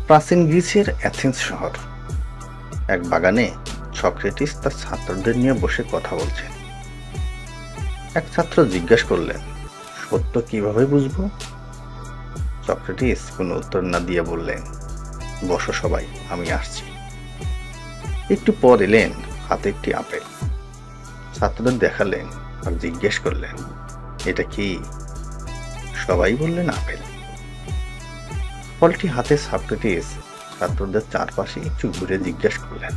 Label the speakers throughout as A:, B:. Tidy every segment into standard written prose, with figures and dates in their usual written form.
A: প্রাচীন গ্রিসের অ্যাথেন্স শহর। এক বাগানে সক্রেটিস তার ছাত্রদের নিয়ে বসে কথা বলছেন। এক ছাত্র জিজ্ঞেস করলেন, সত্য কিভাবে বুঝবো? সক্রেটিস কোনো উত্তর না দিয়ে বললেন, বসো সবাই, আমি আসছি। একটু পর এলেন, হাতে একটি আপেল। ছাত্রদের দেখালেন আর জিজ্ঞেস করলেন, এটা কি? সবাই বললেন আপেল। ফলটি হাতে সক্রেটিস ছাত্রদের চারপাশে একটু ঘুরে জিজ্ঞেস করলেন,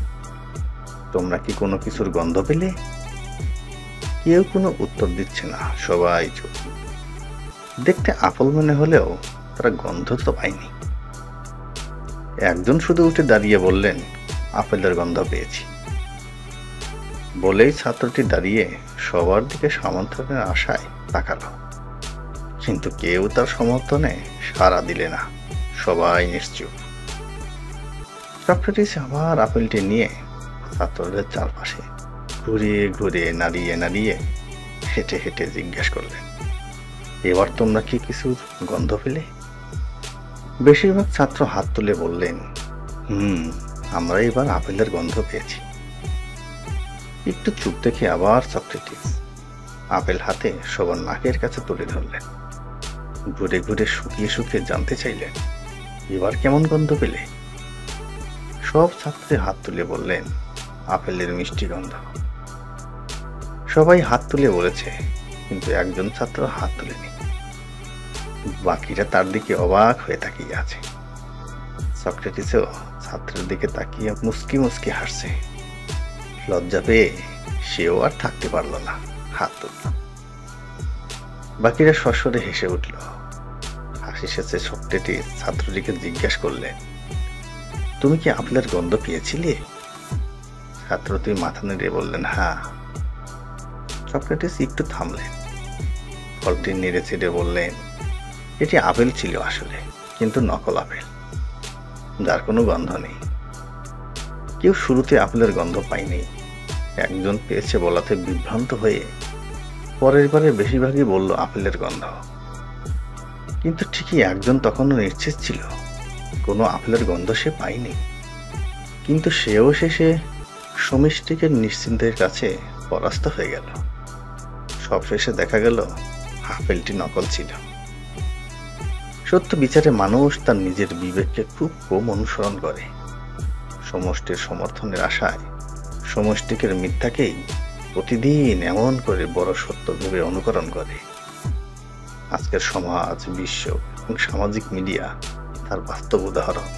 A: তোমরা কি কোনো কিছুর গন্ধ পেলে? কেউ কোনো উত্তর দিচ্ছে না, সবাই চুপ। দেখতে আপেল মনে হলেও তারা গন্ধ তো পায়নি। একজন শুধু উঠে দাঁড়িয়ে বললেন, আপেলের গন্ধ পেয়েছি। বলেই ছাত্রটি দাঁড়িয়ে সবার দিকে সমর্থনের আশায় তাকালো, কিন্তু কেউ তার সমর্থনে সাড়া দিলে না, সবাই নিশ্চুপ। সক্রেটিস আবার আপেলটি নিয়ে ছাত্রদের চারপাশে ঘুরে ঘুরে নাড়িয়ে নাড়িয়ে হেঁটে হেঁটে জিজ্ঞেস করলেন, এবার তোমরা কি কিছু গন্ধ পেলে? বেশিরভাগ ছাত্র হাত তুলে বললেন, আমরা এবার আপেলের গন্ধ পেয়েছি। একটু চুপ দেখে আবার সক্রেটিস আপেল হাতে সবার নাকের কাছে তুলে ধরলেন। ঘুরে ঘুরে শুকিয়ে শুকিয়ে জানতে চাইলেন, এবার কেমন গন্ধ পেলে? সব ছাত্রে হাত তুলে বললেন, আপেলের মিষ্টি গন্ধ। সবাই হাত তুলে বলেছে, কিন্তু একজন ছাত্র হাত তুলেনি। বাকিরা তার দিকে অবাক হয়ে তাকিয়ে আছে। সক্রেটিসও ছাত্রের দিকে তাকিয়ে মুস্কি মুস্কি হাসছে। লজ্জা পেয়ে সেও আর থাকতে পারল না, হাত তুলল। বাকিরা সস্বরে হেসে উঠল। হাসি শেষে সক্রেটিস ছাত্রটিকে জিজ্ঞেস করলেন, তুমি কি আপেলের গন্ধ পেয়েছিলে? ছাত্রটি মাথা নেড়ে বললেন, হ্যাঁ। সক্রেটিস একটু থামলেন, ফলটি নেড়ে চেড়ে বললেন, এটি আপেল ছিল আসলে, কিন্তু নকল আপেল, যার কোনো গন্ধ নেই। কেউ শুরুতে আপেলের গন্ধ পায়নি। একজন পেয়েছে বলাতে বিভ্রান্ত হয়ে পরের বারে বেশিরভাগই বলল আপেলের গন্ধ। কিন্তু ঠিকই একজন তখনও নিশ্চিত ছিল কোনো আপেলের গন্ধ সে পায়নি। কিন্তু সেও শেষে সমষ্টিকের নিশ্চিন্তের কাছে পরাস্ত হয়ে গেল। সবশেষে দেখা গেল আপেলটি নকল ছিল। সত্য বিচারে মানুষ তার নিজের বিবেককে খুব কম অনুসরণ করে। সমষ্টির সমর্থনের আশায় সমষ্টিকের মিথ্যাকেই প্রতিদিন এমন করে বড় সত্য ভেবে অনুকরণ করে। আজকের সমাজ, বিশ্ব এবং সামাজিক মিডিয়া তার বাস্তব উদাহরণ।